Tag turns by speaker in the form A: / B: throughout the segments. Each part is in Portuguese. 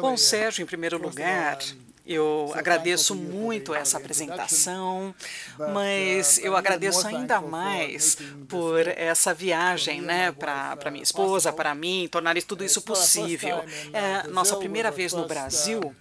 A: Bom, Sérgio, em primeiro lugar, eu agradeço muito essa apresentação, mas eu agradeço ainda mais por essa viagem, né, para minha esposa, para mim, tornar tudo isso possível. É nossa primeira vez no Brasil.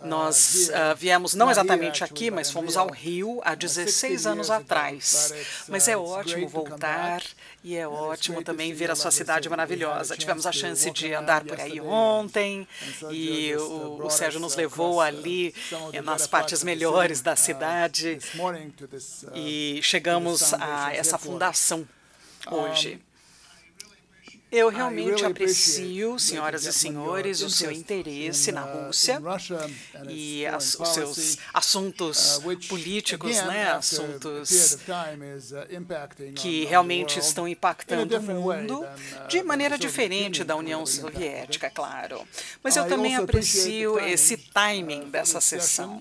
A: Nós viemos não exatamente aqui, mas fomos ao Rio há 16 anos atrás. Mas é ótimo voltar e é ótimo também ver a sua cidade maravilhosa. Tivemos a chance de andar por aí ontem e o Sérgio nos levou ali nas partes melhores da cidade e chegamos a essa fundação hoje. Eu realmente aprecio, senhoras e senhores, o seu interesse na Rússia e os seus assuntos políticos, né, assuntos que realmente estão impactando o mundo de maneira diferente da União Soviética, claro. Mas eu também aprecio esse timing dessa sessão.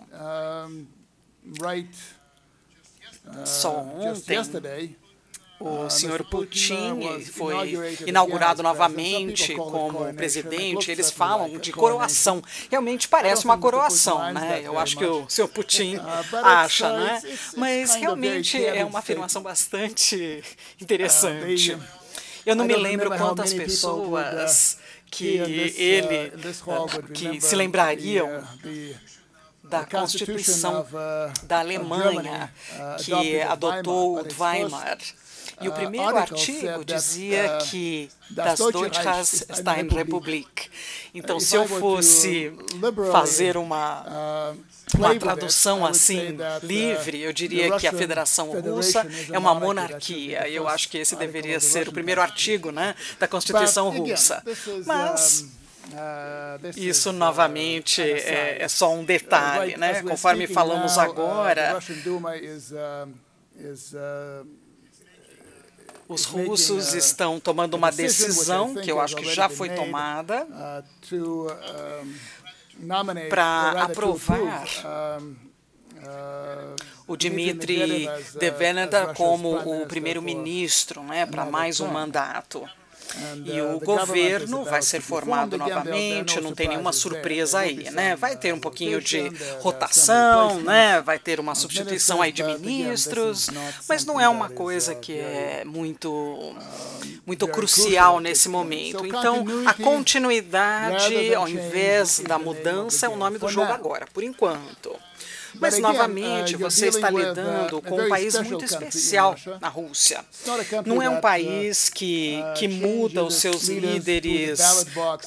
A: Só ontem, o senhor Putin foi inaugurado novamente como presidente. Eles falam de coroação. Realmente parece uma coroação, né? Eu acho que o senhor Putin acha, né? Mas realmente é uma afirmação bastante interessante. Eu não me lembro quantas pessoas que se lembrariam da Constituição da Alemanha, que adotou o Weimar. E o primeiro artigo dizia que das Deutsches Steinrepublik. Então, se eu fosse fazer uma tradução assim, livre, eu diria que a Federação Russa é uma monarquia. Eu acho que esse deveria ser o primeiro artigo, né, da Constituição Russa. Mas isso, novamente, é só um detalhe, né? Conforme falamos agora, os russos estão tomando uma decisão, que eu acho que já foi tomada, para aprovar o Dmitry Medvedev como o primeiro-ministro, né, para mais um mandato. E o governo vai ser formado novamente, não tem nenhuma surpresa aí, né? Vai ter um pouquinho de rotação, né? Vai ter uma substituição aí de ministros, mas não é uma coisa que é muito crucial nesse momento. Então, a continuidade, ao invés da mudança, é o nome do jogo agora, por enquanto. Mas, novamente, você está lidando com um país muito especial na Rússia. Não é um país que muda os seus líderes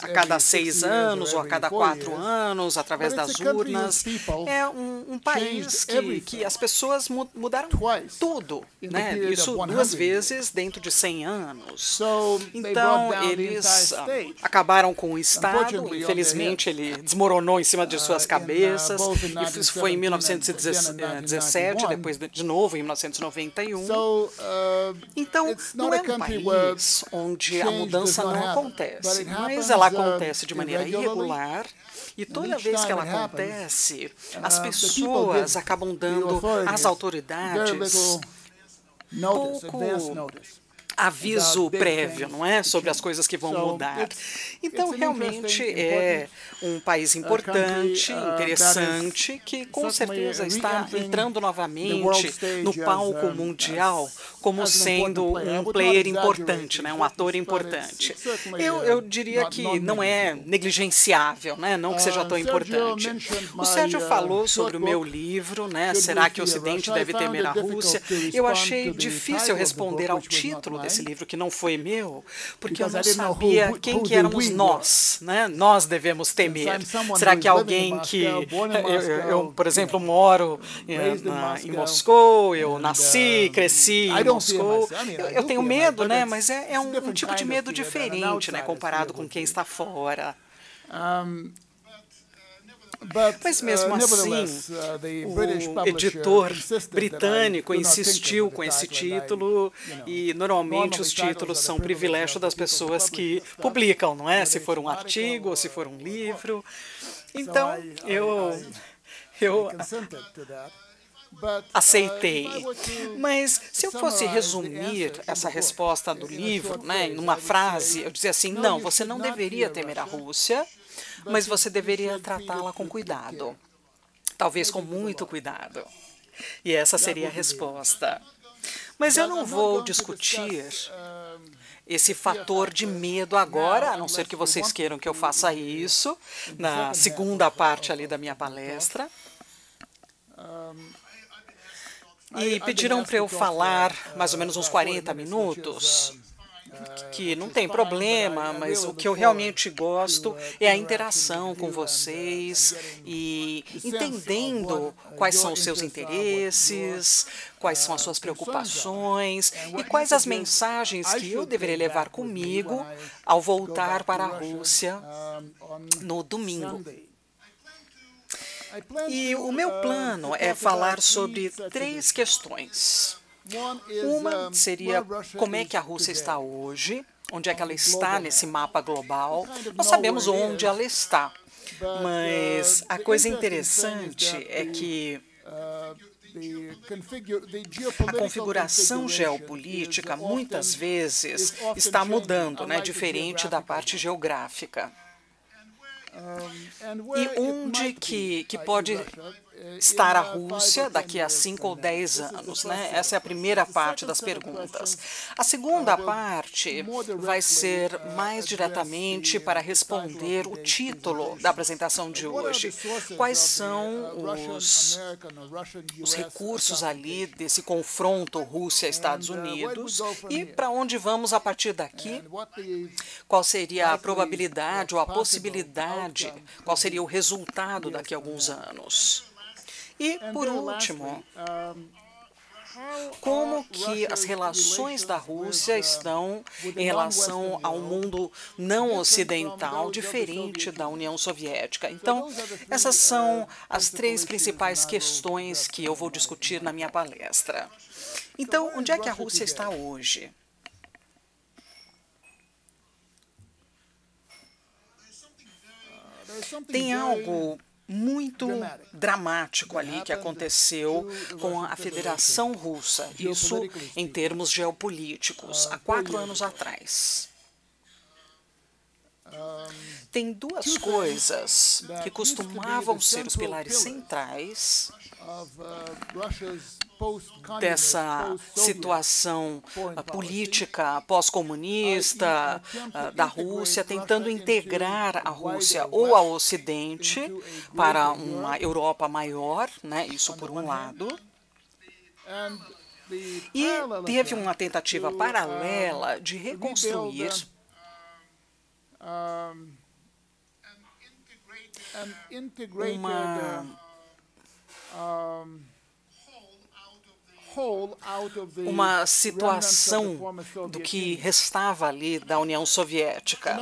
A: a cada 6 anos ou a cada 4 anos, através das urnas. É um país que as pessoas mudaram tudo, né? Isso 2 vezes dentro de 100 anos. Então, eles acabaram com o Estado. Infelizmente, ele desmoronou em cima de suas cabeças. Isso foi em 1917, depois de novo em 1991. Então, não é um país onde a mudança não acontece, mas ela acontece de maneira irregular. E toda vez que ela acontece, as pessoas acabam dando às autoridades pouco aviso prévio, não é? Sobre as coisas que vão mudar. Então, realmente é um país importante, interessante, que com certeza está entrando novamente no palco mundial como sendo um player importante, né? Um ator importante. Eu diria que não é negligenciável, né? Não que seja tão importante. O Sérgio falou sobre o meu livro, né? Será que o Ocidente deve temer a Rússia? Eu achei difícil responder ao título desse livro, que não foi meu, porque eu não sabia quem que éramos nós, né? Nós devemos temer. Será que alguém que... Eu, por exemplo, moro em Moscou, eu nasci, cresci em Moscou. Eu tenho medo, né? Mas é um tipo de medo diferente, né? Comparado com quem está fora. Mas mesmo assim, o editor britânico insistiu com esse título e normalmente os títulos são privilégio das pessoas que publicam, não é? Se for um artigo ou se for um livro. Então, eu aceitei. Mas se eu fosse resumir essa resposta do livro, né, em uma frase, eu dizia assim, não, você não deveria temer a Rússia, mas você deveria tratá-la com cuidado, talvez com muito cuidado. E essa seria a resposta. Mas eu não vou discutir esse fator de medo agora, a não ser que vocês queiram que eu faça isso na segunda parte ali da minha palestra. E pediram para eu falar mais ou menos uns 40 minutos, que não tem problema, mas o que eu realmente gosto é a interação com vocês e entendendo quais são os seus interesses, quais são as suas preocupações e quais as mensagens que eu deveria levar comigo ao voltar para a Rússia no domingo. E o meu plano é falar sobre 3 questões. Uma seria como é que a Rússia está hoje, onde é que ela está nesse mapa global. Nós sabemos onde ela está, mas a coisa interessante é que a configuração geopolítica muitas vezes está mudando, né, diferente da parte geográfica. E onde que pode estar a Rússia daqui a 5 ou 10 anos, né? Essa é a primeira parte das perguntas. A segunda parte vai ser mais diretamente para responder o título da apresentação de hoje. Quais são os recursos ali desse confronto Rússia-Estados Unidos e para onde vamos a partir daqui? Qual seria a probabilidade ou a possibilidade, qual seria o resultado daqui a alguns anos? E, por último, como que as relações da Rússia estão em relação ao mundo não ocidental, diferente da União Soviética? Então, essas são as 3 principais questões que eu vou discutir na minha palestra. Então, onde é que a Rússia está hoje? Tem algo muito dramático ali que aconteceu com a Federação Russa, isso em termos geopolíticos, há 4 anos atrás. Tem 2 coisas que costumavam ser os pilares centrais dessa situação política pós-comunista da Rússia, tentando integrar a Rússia ou ao Ocidente para uma Europa maior, né, isso por um lado. E teve uma tentativa paralela de reconstruir uma situação do que restava ali da União Soviética.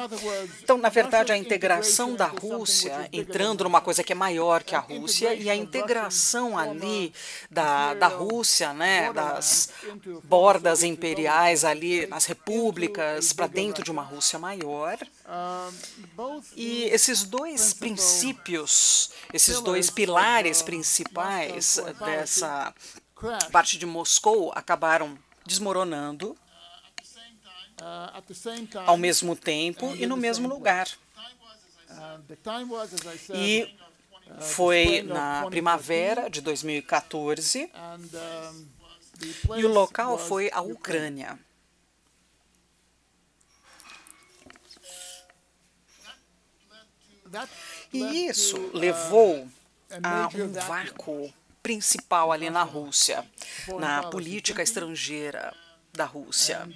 A: Então, na verdade, a integração da Rússia, entrando numa coisa que é maior que a Rússia, e a integração ali da Rússia, né, das bordas imperiais ali, nas repúblicas, para dentro de uma Rússia maior. E esses 2 princípios, esses 2 pilares principais dessa parte de Moscou acabaram desmoronando ao mesmo tempo e no mesmo lugar. E foi na primavera de 2014 e o local foi a Ucrânia. E isso levou a um vácuo principal ali na Rússia, na política estrangeira da Rússia.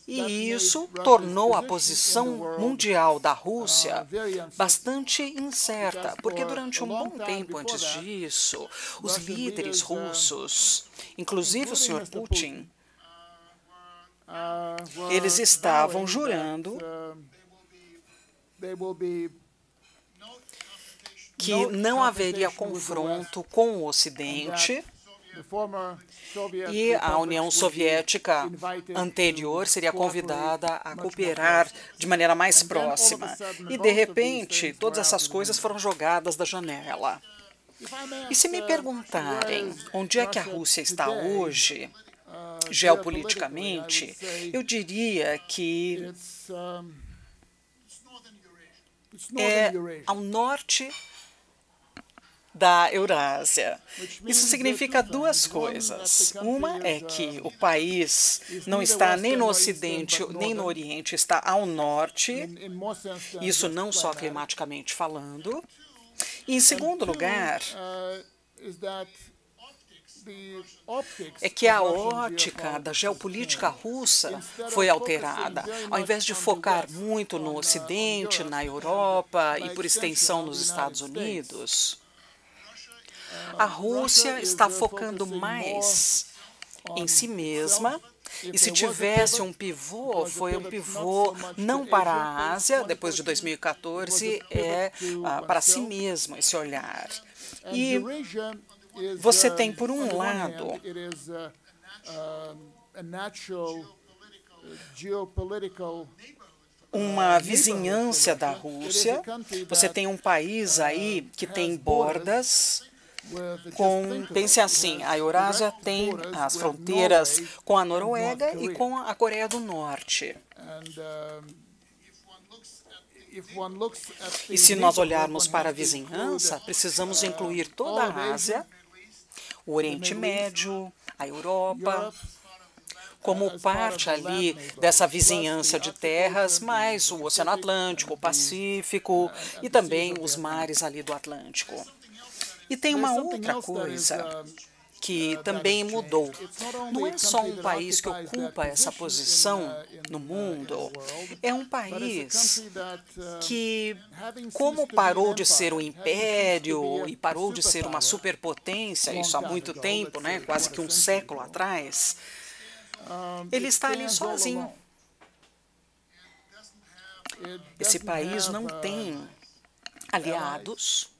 A: E isso tornou a posição mundial da Rússia bastante incerta, porque durante um bom tempo antes disso, os líderes russos, inclusive o Sr. Putin, eles estavam jurando que não haveria confronto com o Ocidente e a União Soviética anterior seria convidada a cooperar de maneira mais próxima. E, de repente, todas essas coisas foram jogadas da janela. E se me perguntarem onde é que a Rússia está hoje, geopoliticamente, eu diria que é ao norte da Eurásia. Isso significa duas coisas. Uma é que o país não está nem no Ocidente nem no Oriente, está ao norte, isso não só climaticamente falando. E, em segundo lugar, é que a ótica da geopolítica russa foi alterada. Ao invés de focar muito no Ocidente, na Europa e, por extensão, nos Estados Unidos, a Rússia está focando mais em si mesma. E se tivesse um pivô, foi um pivô não para a Ásia, depois de 2014, para si mesmo esse olhar. E você tem, por um lado, uma vizinhança da Rússia, você tem um país aí que tem bordas pense assim, a Eurásia tem as fronteiras com a Noruega e com a Coreia do Norte. E se nós olharmos para a vizinhança, precisamos incluir toda a Ásia, o Oriente Médio, a Europa, como parte ali dessa vizinhança de terras, mais o Oceano Atlântico, o Pacífico e também os mares ali do Atlântico. E tem uma outra coisa que também mudou. Não é só um país que ocupa essa posição no mundo, é um país que, como parou de ser um império e parou de ser uma superpotência, isso há muito tempo, né, quase que um século atrás, ele está ali sozinho. Esse país não tem aliados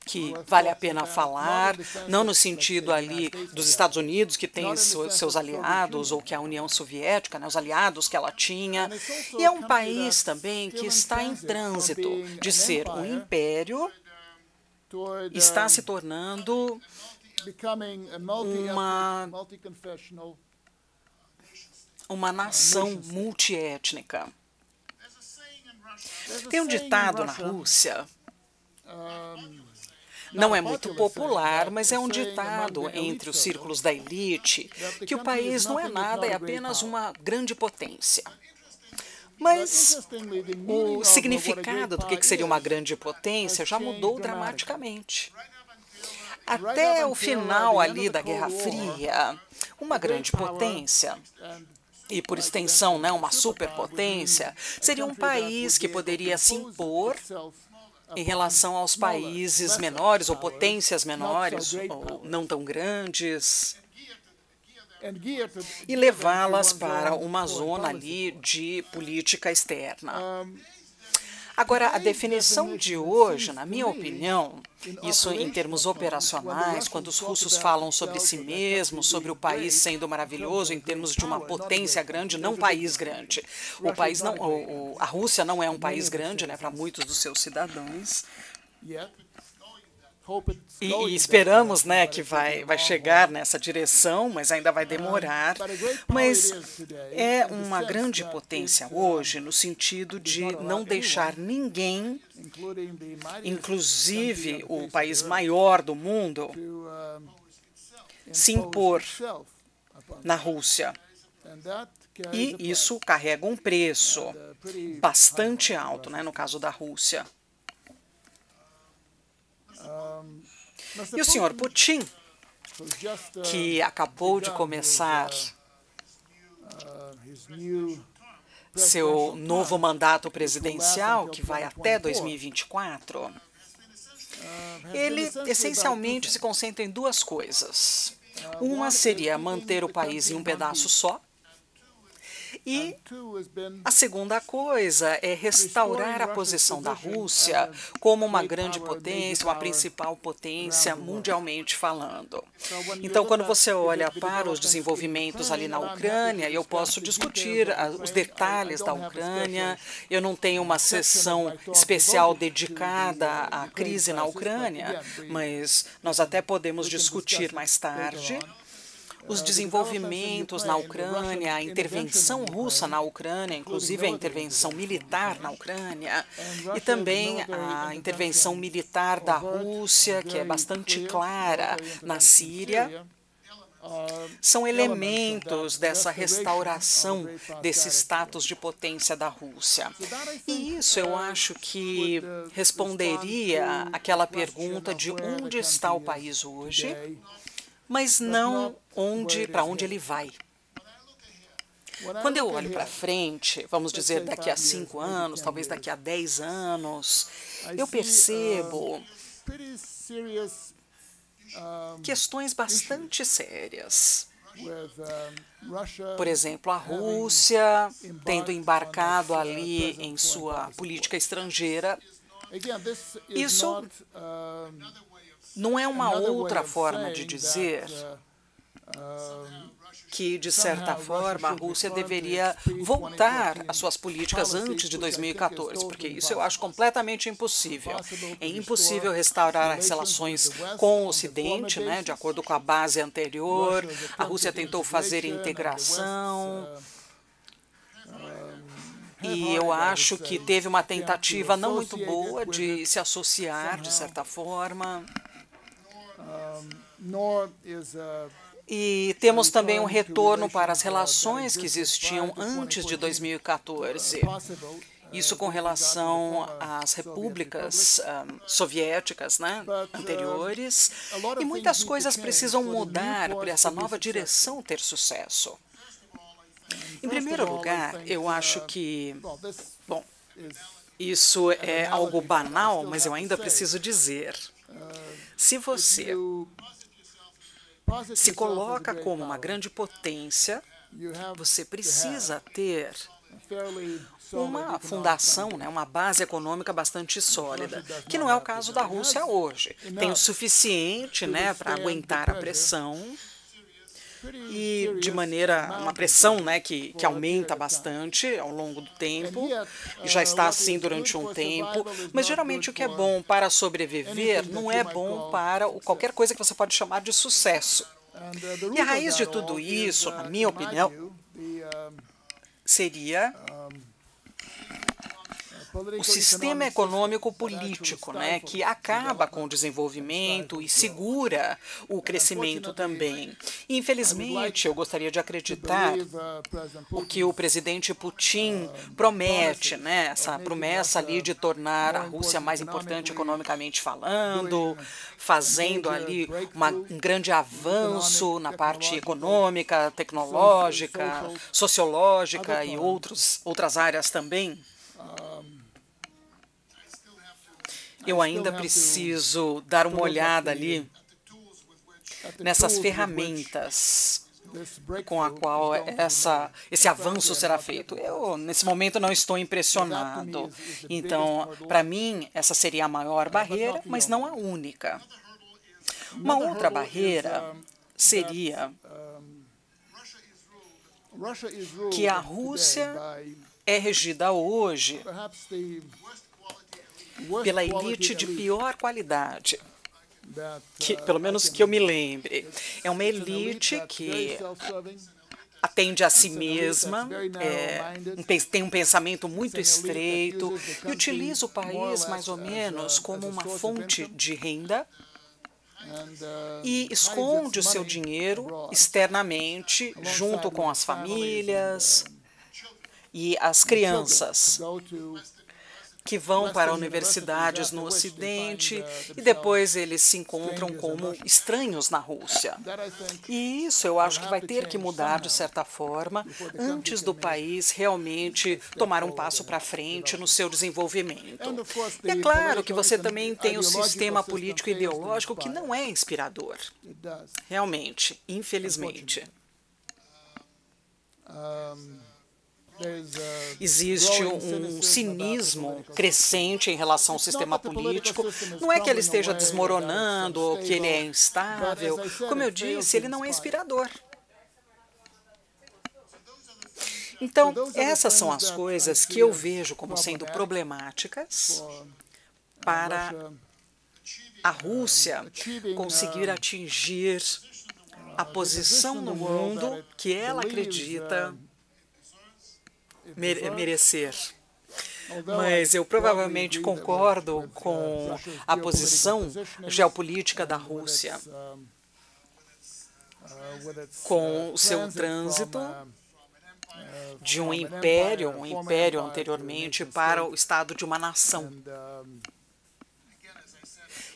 A: que vale a pena falar, não no sentido ali dos Estados Unidos, que tem seus aliados, ou que a União Soviética, né, os aliados que ela tinha, e é um país também que está em trânsito de ser um império, está se tornando uma nação multiétnica. Tem um ditado na Rússia, não é muito popular, mas é um ditado entre os círculos da elite, que o país não é nada, é apenas uma grande potência. Mas o significado do que seria uma grande potência já mudou dramaticamente. Até o final ali da Guerra Fria, uma grande potência, e por extensão, né, uma superpotência, seria um país que poderia se impor em relação aos países menores, ou potências menores, ou não tão grandes, e levá-las para uma zona ali de política externa. Agora, a definição de hoje, na minha opinião, isso em termos operacionais, quando os russos falam sobre si mesmos, sobre o país sendo maravilhoso, em termos de uma potência grande, não país grande. O país não, a Rússia não é um país grande, né, para muitos dos seus cidadãos. E esperamos, né, que vai chegar nessa direção, mas ainda vai demorar. Mas é uma grande potência hoje, no sentido de não deixar ninguém, inclusive o país maior do mundo, se impor na Rússia. E isso carrega um preço bastante alto, né, no caso da Rússia. E o senhor Putin, que acabou de começar seu novo mandato presidencial, que vai até 2024, ele essencialmente se concentra em duas coisas. Uma seria manter o país em um pedaço só, e a segunda coisa é restaurar a posição da Rússia como uma grande potência, uma principal potência mundialmente falando. Então, quando você olha para os desenvolvimentos ali na Ucrânia, eu posso discutir os detalhes da Ucrânia, eu não tenho uma sessão especial dedicada à crise na Ucrânia, mas nós até podemos discutir mais tarde os desenvolvimentos na Ucrânia, a intervenção russa na Ucrânia, inclusive a intervenção militar na Ucrânia, e também a intervenção militar da Rússia, que é bastante clara na Síria, são elementos dessa restauração desse status de potência da Rússia. E isso eu acho que responderia àquela pergunta de onde está o país hoje, mas não para onde ele vai. Quando eu olho para frente, vamos dizer daqui a 5 anos, talvez daqui a 10 anos, eu percebo questões bastante sérias. Por exemplo, a Rússia tendo embarcado ali em sua política estrangeira. Isso não é uma outra forma de dizer que, de certa forma, a Rússia deveria voltar às suas políticas antes de 2014, porque isso eu acho completamente impossível. É impossível restaurar as relações com o Ocidente, né, de acordo com a base anterior. A Rússia tentou fazer integração, e eu acho que teve uma tentativa não muito boa de se associar, de certa forma. E temos também um retorno para as relações que existiam antes de 2014. Isso com relação às repúblicas soviéticas, né, anteriores. E muitas coisas precisam mudar para essa nova direção ter sucesso. Em primeiro lugar, eu acho que, bom, isso é algo banal, mas eu ainda preciso dizer. Se você se coloca como uma grande potência, você precisa ter uma fundação, né, uma base econômica bastante sólida, que não é o caso da Rússia hoje. Tem o suficiente, né, para aguentar a pressão, e de uma pressão, né, que aumenta bastante ao longo do tempo, e já está assim durante um tempo, mas geralmente o que é bom para sobreviver não é bom para qualquer coisa que você pode chamar de sucesso. E a raiz de tudo isso, na minha opinião, seria o sistema econômico-político, né, que acaba com o desenvolvimento e segura o crescimento também. E, infelizmente, eu gostaria de acreditar o que o presidente Putin promete, né, essa promessa ali de tornar a Rússia mais importante economicamente falando, fazendo ali um grande avanço na parte econômica, tecnológica, sociológica e outras áreas também. Eu ainda preciso dar uma olhada ali nessas ferramentas com a qual esse avanço será feito. Eu, nesse momento, não estou impressionado. Então, para mim, essa seria a maior barreira, mas não a única. Uma outra barreira seria que a Rússia é regida hoje pela elite de pior qualidade, pelo menos que eu me lembre. É uma elite que atende a si mesma, tem um pensamento muito estreito e utiliza o país mais ou menos como uma fonte de renda e esconde o seu dinheiro externamente junto com as famílias e as crianças que vão para universidades no Ocidente e depois eles se encontram como estranhos na Rússia. E isso eu acho que vai ter que mudar de certa forma antes do país realmente tomar um passo para frente no seu desenvolvimento. E é claro que você também tem o sistema político e ideológico que não é inspirador. Realmente, infelizmente. Existe um cinismo crescente em relação ao sistema político. Não é que ele esteja desmoronando ou que ele é instável. Como eu disse, ele não é inspirador. Então, essas são as coisas que eu vejo como sendo problemáticas para a Rússia conseguir atingir a posição no mundo que ela acredita merecer. Mas eu provavelmente concordo com a posição geopolítica da Rússia, com o seu trânsito de um império anteriormente para o estado de uma nação.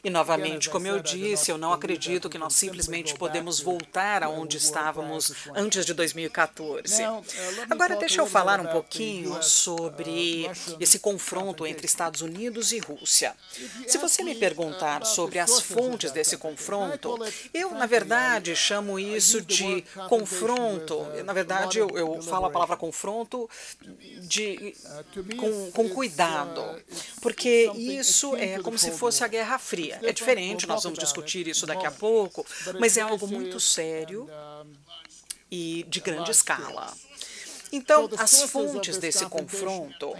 A: E, novamente, como eu disse, eu não acredito que nós simplesmente podemos voltar aonde estávamos antes de 2014. Agora, deixa eu falar um pouquinho sobre esse confronto entre Estados Unidos e Rússia. Se você me perguntar sobre as fontes desse confronto, eu, na verdade, chamo isso de confronto. Na verdade, eu falo a palavra confronto com cuidado, porque isso é como se fosse a Guerra Fria. É diferente, nós vamos discutir isso daqui a pouco, mas é algo muito sério e de grande escala. Então, as fontes desse confronto,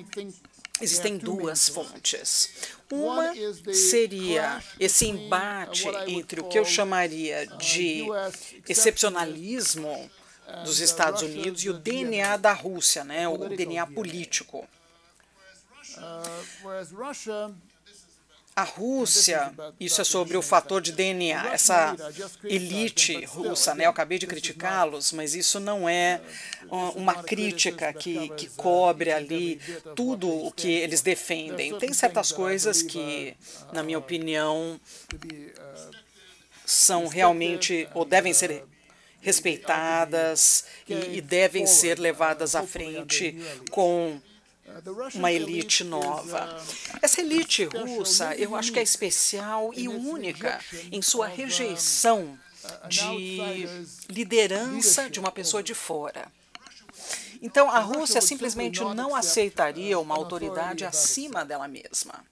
A: existem duas fontes. Uma seria esse embate entre o que eu chamaria de excepcionalismo dos Estados Unidos e o DNA da Rússia, né, o DNA político. A Rússia, isso é sobre o fator de DNA, essa elite russa, né? Eu acabei de criticá-los, mas isso não é uma crítica que cobre ali tudo o que eles defendem. Tem certas coisas que, na minha opinião, são realmente, ou devem ser respeitadas e devem ser levadas à frente com uma elite nova. Essa elite russa, eu acho que é especial e única em sua rejeição de liderança de uma pessoa de fora. Então, a Rússia simplesmente não aceitaria uma autoridade acima dela mesma.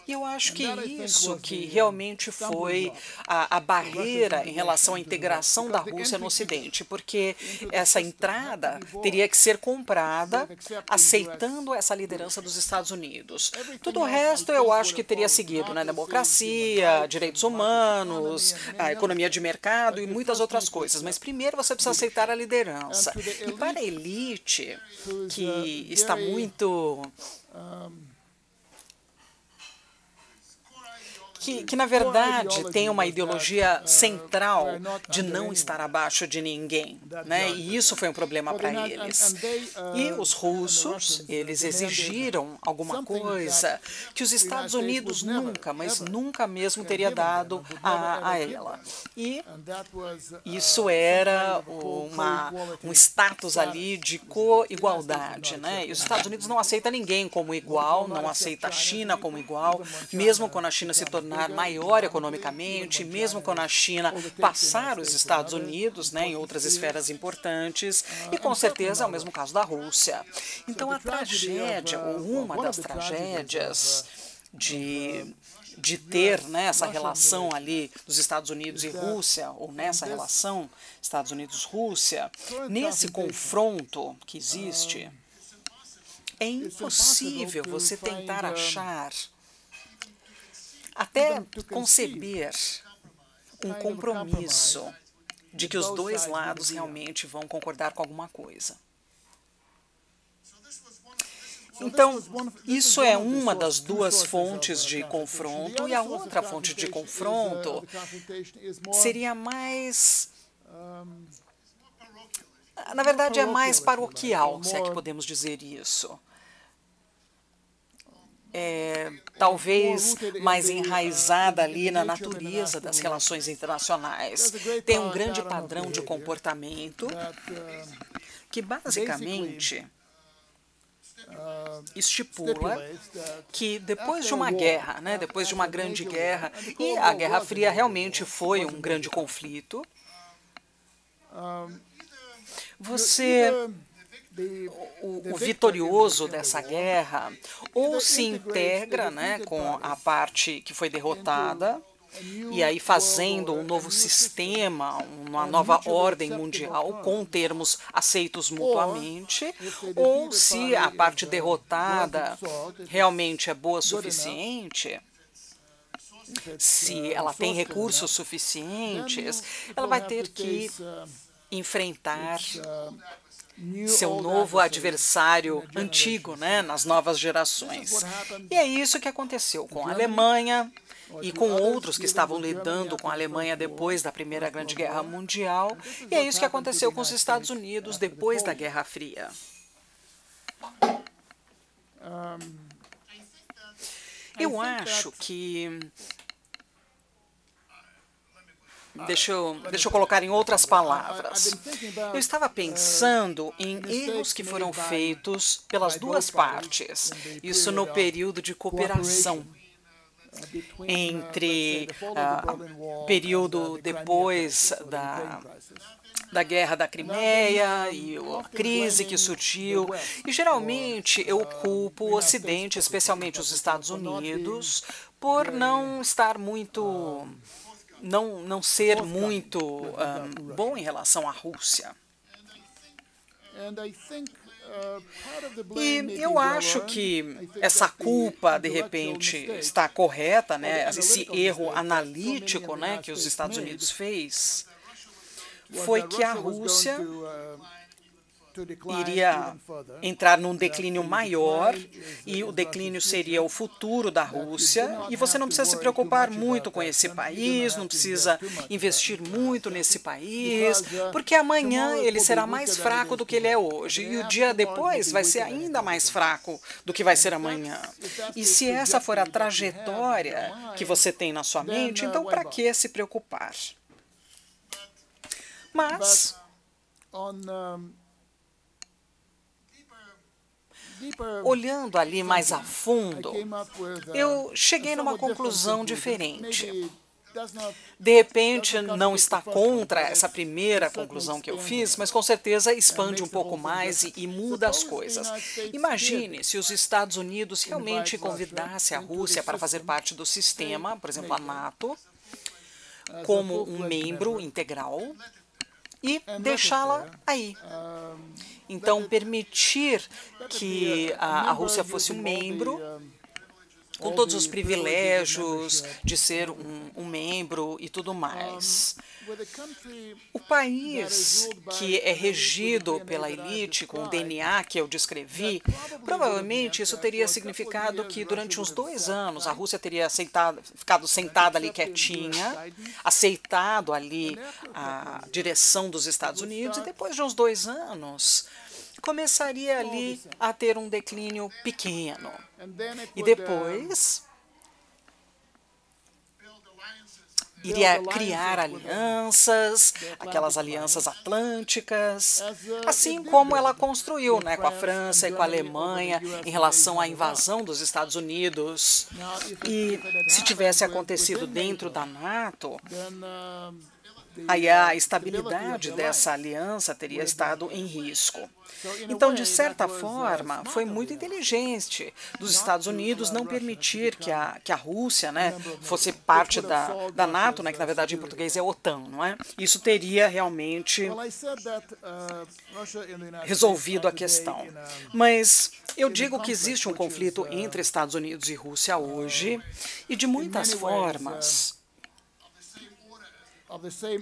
A: E eu acho que isso que realmente foi a barreira em relação à integração da Rússia no Ocidente, porque essa entrada teria que ser comprada aceitando essa liderança dos Estados Unidos. Tudo o resto eu acho que teria seguido, né? Democracia, direitos humanos, a economia de mercado e muitas outras coisas. Mas primeiro você precisa aceitar a liderança. E para a elite, que está muito... Que, na verdade, tem uma ideologia central de não estar abaixo de ninguém, né? E isso foi um problema para eles. E os russos, eles exigiram alguma coisa que os Estados Unidos nunca, mas nunca mesmo teria dado a ela. E isso era um status ali de co-igualdade, né? E os Estados Unidos não aceitam ninguém como igual, não aceita a China como igual, mesmo quando a China se tornar maior economicamente, mesmo quando a China passar os Estados Unidos, né, em outras esferas importantes, e com certeza é o mesmo caso da Rússia. Então a tragédia, ou uma das tragédias de ter, né, essa relação ali dos Estados Unidos e Rússia, ou nessa relação Estados Unidos-Rússia, nesse confronto que existe, é impossível você tentar achar, até conceber um compromisso de que os dois lados realmente vão concordar com alguma coisa. Então, isso é uma das duas fontes de confronto, e a outra fonte de confronto seria mais... Na verdade, é mais paroquial, se é que podemos dizer isso. Talvez mais enraizada ali na natureza das relações internacionais. Tem um grande padrão de comportamento que, basicamente, estipula que depois de uma guerra, né, depois de uma grande guerra, e a Guerra Fria realmente foi um grande conflito, o vitorioso dessa guerra ou se integra, né, com a parte que foi derrotada, e aí fazendo um novo sistema, uma nova ordem mundial com termos aceitos mutuamente, ou se a parte derrotada realmente é boa o suficiente, se ela tem recursos suficientes, ela vai ter que enfrentar seu novo adversário antigo, né, nas novas gerações. E é isso que aconteceu com a Alemanha e com outros que estavam lidando com a Alemanha depois da Primeira Grande Guerra Mundial, e é isso que aconteceu com os Estados Unidos depois da Guerra Fria. Eu acho que... Deixa eu colocar em outras palavras. Eu estava pensando em erros que foram feitos pelas duas partes, isso no período de cooperação, entre período depois da Guerra da Crimeia e a crise que surgiu. E geralmente eu culpo o Ocidente, especialmente os Estados Unidos, por não estar muito... não ser muito bom em relação à Rússia. E eu acho que essa culpa, de repente, está correta, né? Esse erro analítico, né, que os Estados Unidos fez, foi que a Rússia iria entrar num declínio maior, e o declínio seria o futuro da Rússia, e você não precisa se preocupar muito com esse país, não precisa investir muito nesse país, porque amanhã ele será mais fraco do que ele é hoje, e o dia depois vai ser ainda mais fraco do que vai ser amanhã. E se essa for a trajetória que você tem na sua mente, então para que se preocupar? Mas... olhando ali mais a fundo, eu cheguei numa conclusão diferente. De repente, não está contra essa primeira conclusão que eu fiz, mas com certeza expande um pouco mais e muda as coisas. Imagine se os Estados Unidos realmente convidassem a Rússia para fazer parte do sistema, por exemplo, a NATO, como um membro integral, e deixá-la aí. Então, permitir que a Rússia fosse um membro, com todos os privilégios de ser um membro e tudo mais. O país que é regido pela elite, com o DNA que eu descrevi, provavelmente isso teria significado que durante uns 2 anos a Rússia teria ficado sentada ali quietinha, aceitado ali a direção dos Estados Unidos, e depois de uns 2 anos começaria ali a ter um declínio pequeno. E depois iria criar alianças, aquelas alianças atlânticas, assim como ela construiu, né, com a França e com a Alemanha em relação à invasão dos Estados Unidos. E se tivesse acontecido dentro da NATO, aí a estabilidade dessa aliança teria estado em risco. Então, de certa forma, foi muito inteligente dos Estados Unidos não permitir que a Rússia, né, fosse parte da NATO, né, que na verdade em português é OTAN, não é? Isso teria realmente resolvido a questão. Mas eu digo que existe um conflito entre Estados Unidos e Rússia hoje, e de muitas formas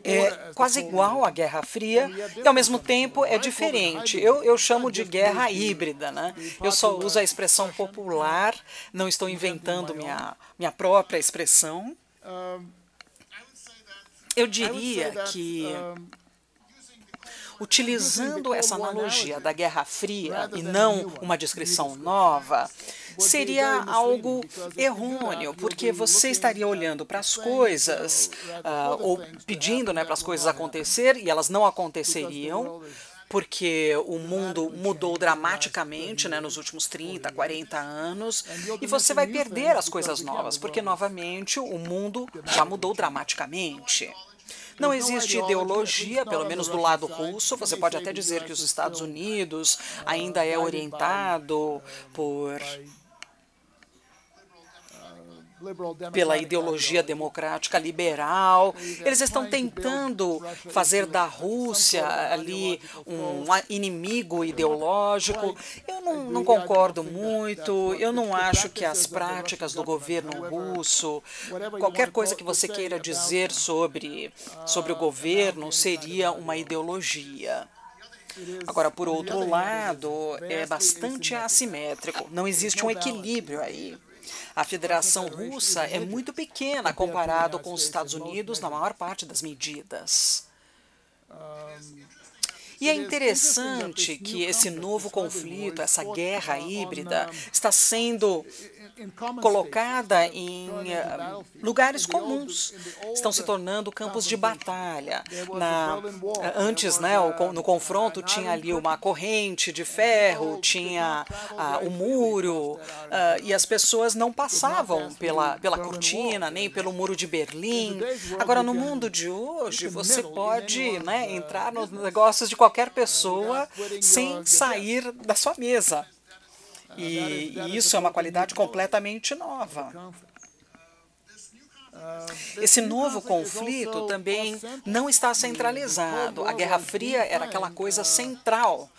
A: é quase igual à Guerra Fria, e ao mesmo tempo é diferente. Eu chamo de guerra híbrida, né? Eu só uso a expressão popular, não estou inventando minha própria expressão. Eu diria que, utilizando essa analogia da Guerra Fria e não uma descrição nova, seria algo errôneo, porque você estaria olhando para as coisas, ou pedindo, né, para as coisas acontecer, e elas não aconteceriam, porque o mundo mudou dramaticamente, né, nos últimos 30, 40 anos, e você vai perder as coisas novas, porque, novamente, o mundo já mudou dramaticamente. Não existe ideologia, pelo menos do lado russo. Você pode até dizer que os Estados Unidos ainda é orientado por pela ideologia democrática liberal. Eles estão tentando fazer da Rússia ali um inimigo ideológico. Eu não concordo muito, eu não acho que as práticas do governo russo, qualquer coisa que você queira dizer sobre o governo, seria uma ideologia. Agora, por outro lado, é bastante assimétrico, não existe um equilíbrio aí. A Federação Russa é muito pequena comparado com os Estados Unidos na maior parte das medidas. E é interessante que esse novo conflito, essa guerra híbrida, está sendo colocada em lugares comuns, estão se tornando campos de batalha. Antes, no confronto, tinha ali uma corrente de ferro, tinha o muro, e as pessoas não passavam pela cortina, nem pelo muro de Berlim. Agora, no mundo de hoje, você pode entrar nos negócios de qualquer pessoa sem sair da sua mesa. E isso é uma qualidade completamente nova. Esse novo conflito também não está centralizado. A Guerra Fria era aquela coisa central,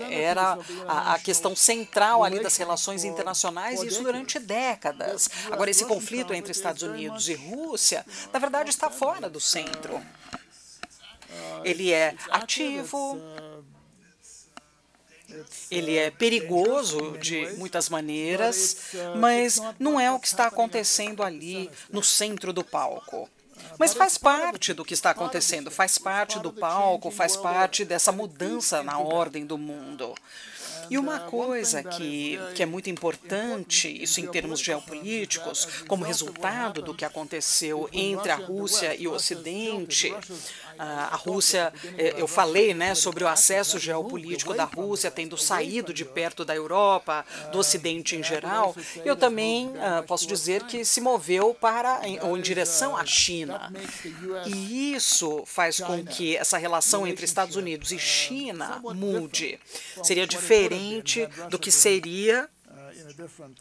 A: era a questão central ali das relações internacionais, e isso durante décadas. Agora, esse conflito entre Estados Unidos e Rússia, na verdade, está fora do centro. Ele é ativo, ele é perigoso de muitas maneiras, mas não é o que está acontecendo ali no centro do palco. Mas faz parte do que está acontecendo, faz parte do palco, faz parte dessa mudança na ordem do mundo. E uma coisa que é muito importante, isso em termos geopolíticos, como resultado do que aconteceu entre a Rússia e o Ocidente, a Rússia, eu falei sobre o acesso geopolítico da Rússia tendo saído de perto da Europa, do Ocidente em geral, eu também posso dizer que se moveu ou em direção à China. E isso faz com que essa relação entre Estados Unidos e China mude. Seria diferente do que seria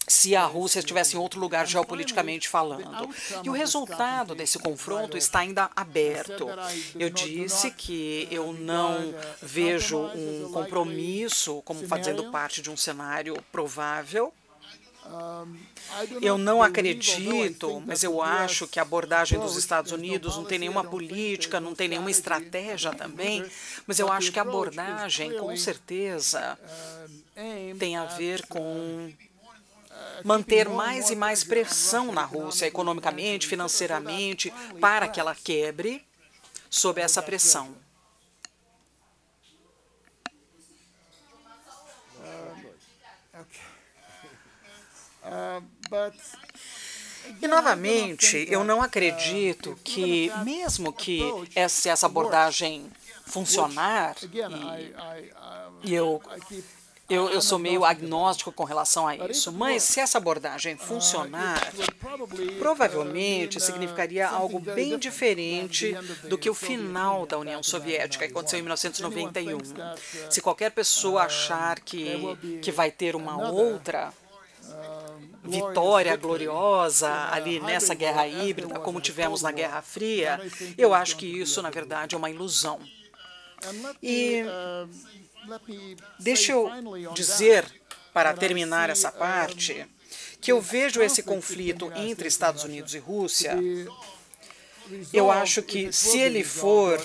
A: se a Rússia estivesse em outro lugar geopoliticamente falando. E o resultado desse confronto está ainda aberto. Eu disse que eu não vejo um compromisso como fazendo parte de um cenário provável. Eu não acredito, mas eu acho que a abordagem dos Estados Unidos não tem nenhuma política, não tem nenhuma estratégia também, mas eu acho que a abordagem, com certeza, tem a ver com manter mais e mais pressão na Rússia, economicamente, financeiramente, para que ela quebre sob essa pressão. E, novamente, eu não acredito que, mesmo que essa abordagem funcionar, e eu sou meio agnóstico com relação a isso, mas se essa abordagem funcionar, provavelmente significaria algo bem diferente do que o final da União Soviética, que aconteceu em 1991. Se qualquer pessoa achar que vai ter uma outra vitória gloriosa ali nessa guerra híbrida, como tivemos na Guerra Fria, eu acho que isso, na verdade, é uma ilusão. E deixa eu dizer, para terminar essa parte, que eu vejo esse conflito entre Estados Unidos e Rússia. Eu acho que, se ele for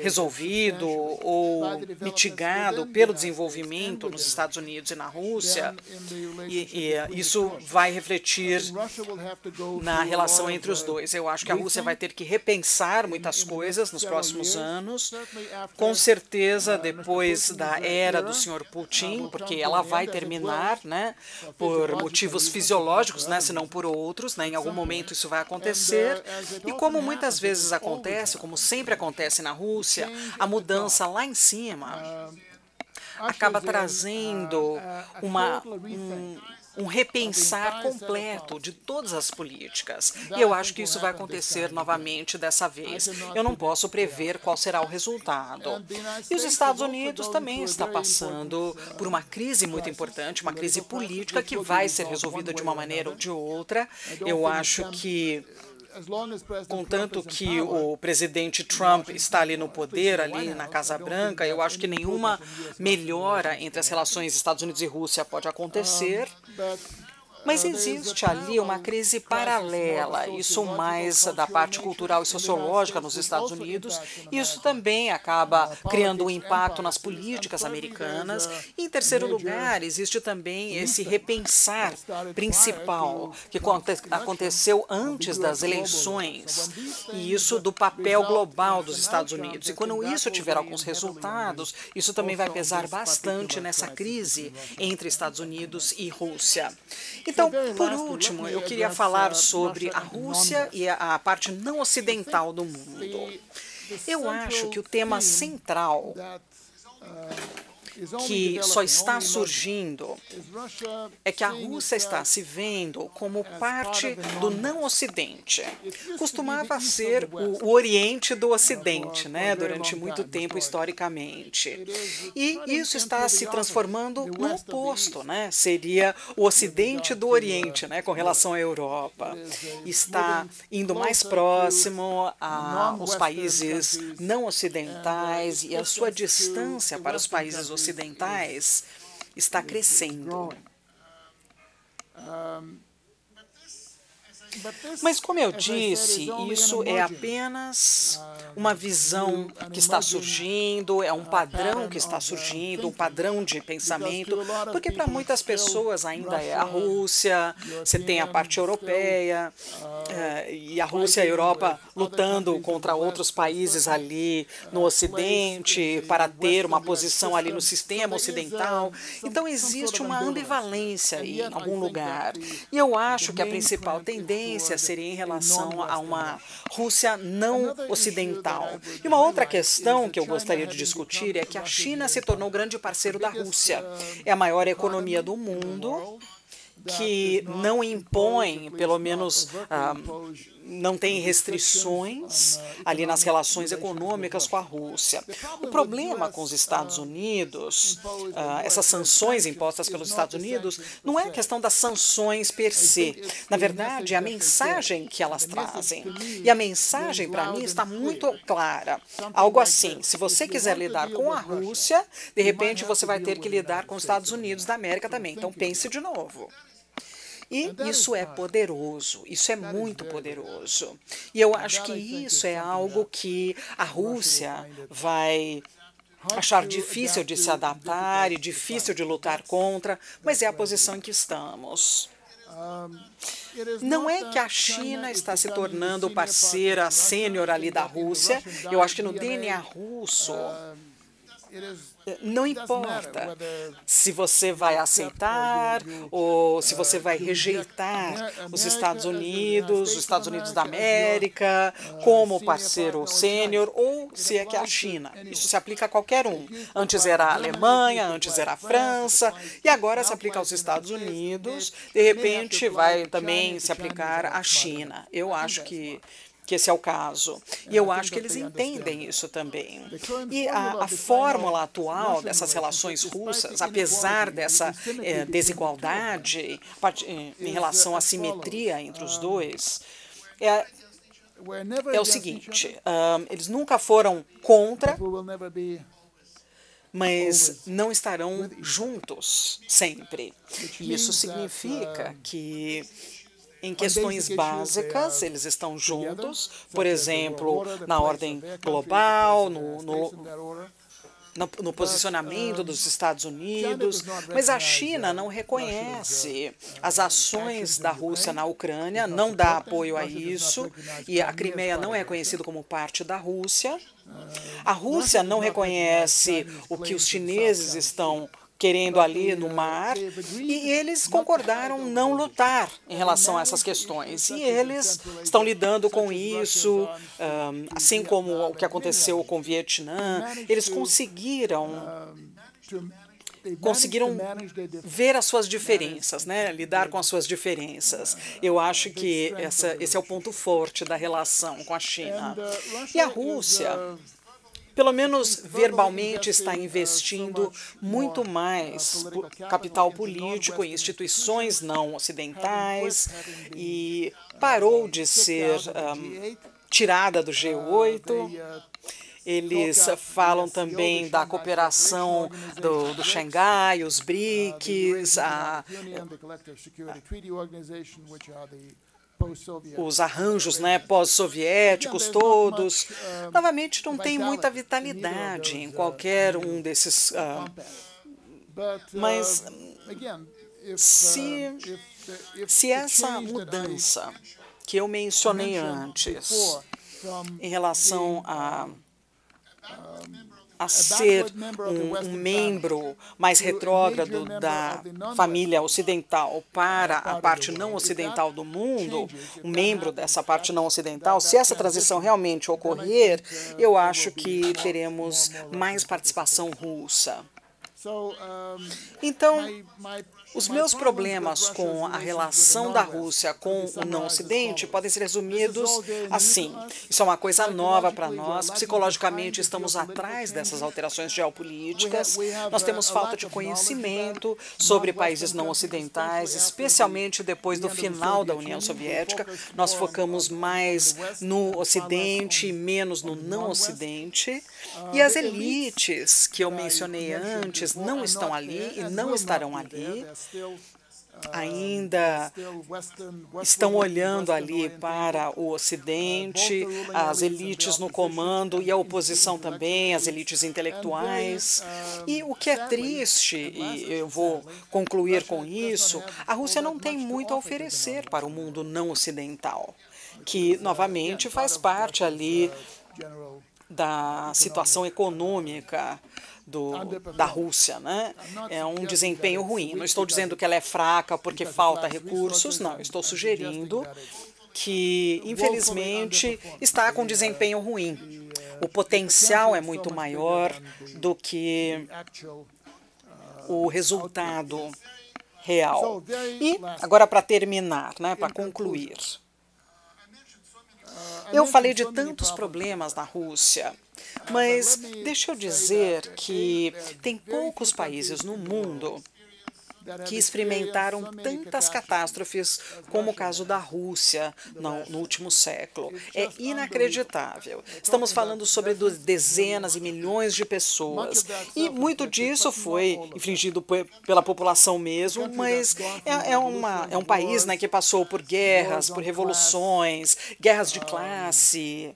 A: resolvido ou mitigado pelo desenvolvimento nos Estados Unidos e na Rússia, isso vai refletir na relação entre os dois. Eu acho que a Rússia vai ter que repensar muitas coisas nos próximos anos, com certeza depois da era do Sr. Putin, porque ela vai terminar, por motivos fisiológicos, se não por outros, em algum momento isso vai acontecer. E como muitas vezes acontece, como sempre acontece na Rússia, a mudança lá em cima, acaba trazendo um repensar completo de todas as políticas. E eu acho que isso vai acontecer novamente dessa vez. Eu não posso prever qual será o resultado. E os Estados Unidos também está passando por uma crise muito importante, uma crise política que vai ser resolvida de uma maneira ou de outra. Eu acho que contanto que o presidente Trump está ali no poder, ali na Casa Branca, eu acho que nenhuma melhora entre as relações Estados Unidos e Rússia pode acontecer. Mas existe ali uma crise paralela, isso mais da parte cultural e sociológica nos Estados Unidos, e isso também acaba criando um impacto nas políticas americanas. E, em terceiro lugar, existe também esse repensar principal que aconteceu antes das eleições, e isso do papel global dos Estados Unidos. E quando isso tiver alguns resultados, isso também vai pesar bastante nessa crise entre Estados Unidos e Rússia. Então, por último, eu queria falar sobre a Rússia e a parte não ocidental do mundo. Eu acho que o tema central que só está surgindo é que a Rússia está se vendo como parte do não Ocidente. Costumava ser o Oriente do Ocidente, né, durante muito tempo historicamente. E isso está se transformando no oposto, né? Seria o Ocidente do Oriente, né, com relação à Europa. Está indo mais próximo aos países não ocidentais e a sua distância para os países ocidentais está crescendo. Mas, como eu disse, isso é apenas uma visão que está surgindo, é um padrão que está surgindo, um padrão de pensamento, porque para muitas pessoas ainda é a Rússia, você tem a parte europeia, e a Rússia e a Europa lutando contra outros países ali no Ocidente, para ter uma posição ali no sistema ocidental. Então, existe uma ambivalência aí, em algum lugar. E eu acho que a principal tendência seria em relação a uma Rússia não ocidental. E uma outra questão que eu gostaria de discutir é que a China se tornou grande parceiro da Rússia. É a maior economia do mundo, que não impõe, pelo menos não tem restrições ali nas relações econômicas com a Rússia. O problema com os Estados Unidos, essas sanções impostas pelos Estados Unidos, não é a questão das sanções per se. Na verdade, é a mensagem que elas trazem. E a mensagem, para mim, está muito clara. Algo assim, se você quiser lidar com a Rússia, de repente você vai ter que lidar com os Estados Unidos da América também. Então pense de novo. E isso é poderoso, isso é muito poderoso. E eu acho que isso é algo que a Rússia vai achar difícil de se adaptar e difícil de lutar contra, mas é a posição em que estamos. Não é que a China está se tornando parceira sênior ali da Rússia, eu acho que no DNA russo não importa se você vai aceitar ou se você vai rejeitar os Estados Unidos da América, como parceiro sênior, ou se é que é a China. Isso se aplica a qualquer um. Antes era a Alemanha, antes era a França, e agora se aplica aos Estados Unidos, de repente vai também se aplicar à China. Eu acho que esse é o caso. E eu acho que eles entendem isso também. E a fórmula atual dessas relações russas, apesar dessa desigualdade em relação à simetria entre os dois, é o seguinte, eles nunca foram contra, mas não estarão juntos sempre. E isso significa que em questões básicas, eles estão juntos, por exemplo, na ordem global, no posicionamento dos Estados Unidos, mas a China não reconhece as ações da Rússia na Ucrânia, não dá apoio a isso, e a Crimeia não é reconhecida como parte da Rússia. A Rússia não reconhece o que os chineses estão querendo ali no mar, e eles concordaram não lutar em relação a essas questões. E eles estão lidando com isso, assim como o que aconteceu com o Vietnã, eles conseguiram conseguiram ver as suas diferenças, né? Lidar com as suas diferenças. Eu acho que esse é o ponto forte da relação com a China. E a Rússia, pelo menos verbalmente, está investindo muito mais capital político em instituições não ocidentais e parou de ser tirada do G8. Eles falam também da cooperação do Xangai, os BRICS, os arranjos, né, pós-soviéticos todos. Novamente, não tem muita vitalidade em qualquer um desses. Mas se essa mudança que eu mencionei antes, em relação a ser um membro mais retrógrado da família ocidental para a parte não ocidental do mundo, um membro dessa parte não ocidental, se essa transição realmente ocorrer, eu acho que teremos mais participação russa. Então, os meus problemas com a relação da Rússia com o não-Ocidente podem ser resumidos assim. Isso é uma coisa nova para nós. Psicologicamente, estamos atrás dessas alterações geopolíticas. Nós temos falta de conhecimento sobre países não ocidentais, especialmente depois do final da União Soviética. Nós focamos mais no Ocidente e menos no não-Ocidente. E as elites que eu mencionei antes não estão ali e não estarão ali. Ainda estão olhando ali para o Ocidente, as elites no comando e a oposição também, as elites intelectuais. E o que é triste, e eu vou concluir com isso, a Rússia não tem muito a oferecer para o mundo não ocidental, que novamente faz parte ali da situação econômica da Rússia, né? É um desempenho ruim. Não estou dizendo que ela é fraca porque falta recursos, não. Estou sugerindo que, infelizmente, está com desempenho ruim. O potencial é muito maior do que o resultado real. E, agora, para terminar, né, para concluir, eu falei de tantos problemas na Rússia, mas deixa eu dizer que tem poucos países no mundo que experimentaram tantas catástrofes como o caso da Rússia no último século. É inacreditável. Estamos falando sobre dezenas e milhões de pessoas, e muito disso foi infligido pela população mesmo, mas é um país, né, que passou por guerras, por revoluções, guerras de classe,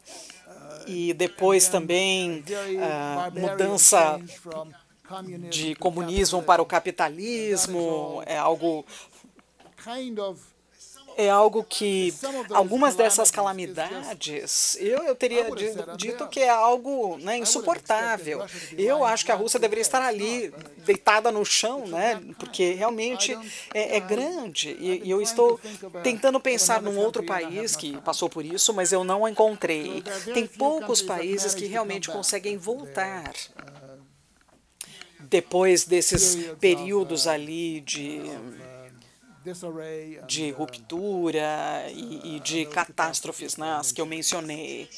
A: e depois também mudança de comunismo para o capitalismo. É algo que algumas dessas calamidades eu teria dito que é algo, né, insuportável. Eu acho que a Rússia deveria estar ali deitada no chão, né, porque realmente é grande, e eu estou tentando pensar num outro país que passou por isso, mas eu não encontrei. Tem poucos países que realmente conseguem voltar depois desses períodos ali de ruptura e de catástrofes, né, as que eu mencionei.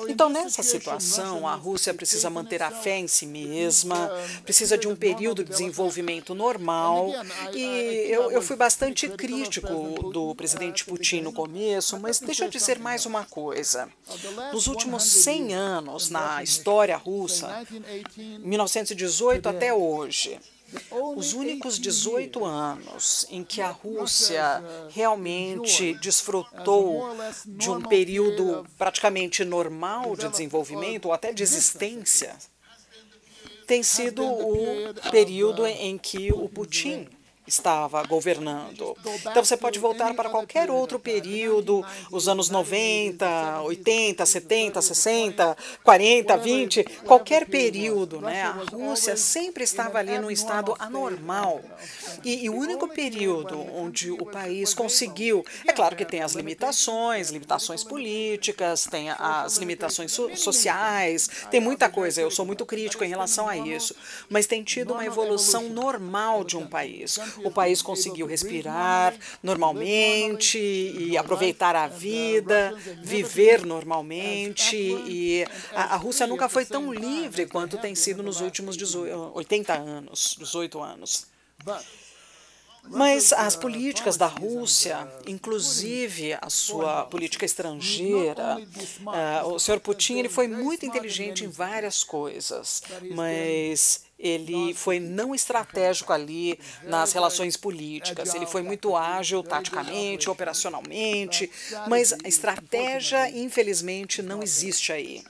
A: Então, nessa situação, a Rússia precisa manter a fé em si mesma, precisa de um período de desenvolvimento normal, e eu fui bastante crítico do presidente Putin no começo, mas deixa eu dizer mais uma coisa. Nos últimos 100 anos, na história russa, 1918 até hoje, os únicos 18 anos em que a Rússia realmente desfrutou de um período praticamente normal de desenvolvimento, ou até de existência, tem sido o período em que o Putin estava governando. Então você pode voltar para qualquer outro período, os anos 90, 80, 70, 60, 40, 20, qualquer período, né? A Rússia sempre estava ali num estado anormal. E o único período onde o país conseguiu, é claro que tem as limitações políticas, tem as limitações sociais, tem muita coisa, eu sou muito crítico em relação a isso, mas tem tido uma evolução normal de um país. O país conseguiu respirar normalmente e aproveitar a vida, viver normalmente, e a Rússia nunca foi tão livre quanto tem sido nos últimos 18 anos. Mas as políticas da Rússia, inclusive a sua política estrangeira, o senhor Putin ele foi muito inteligente em várias coisas, mas ele foi não estratégico ali nas relações políticas. Ele foi muito ágil taticamente, operacionalmente, mas a estratégia, infelizmente, não existe aí.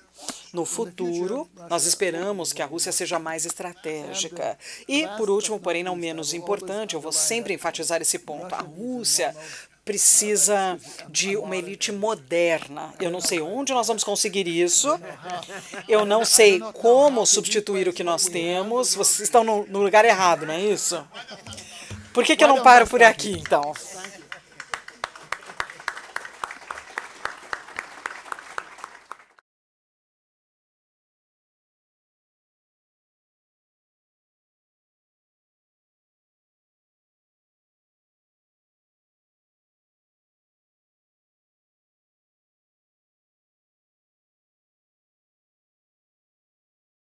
A: No futuro, nós esperamos que a Rússia seja mais estratégica. E, por último, porém não menos importante, eu vou sempre enfatizar esse ponto, a Rússia precisa de uma elite moderna. Eu não sei onde nós vamos conseguir isso, eu não sei como substituir o que nós temos. Vocês estão no lugar errado, não é isso? Por que eu não paro por aqui, então?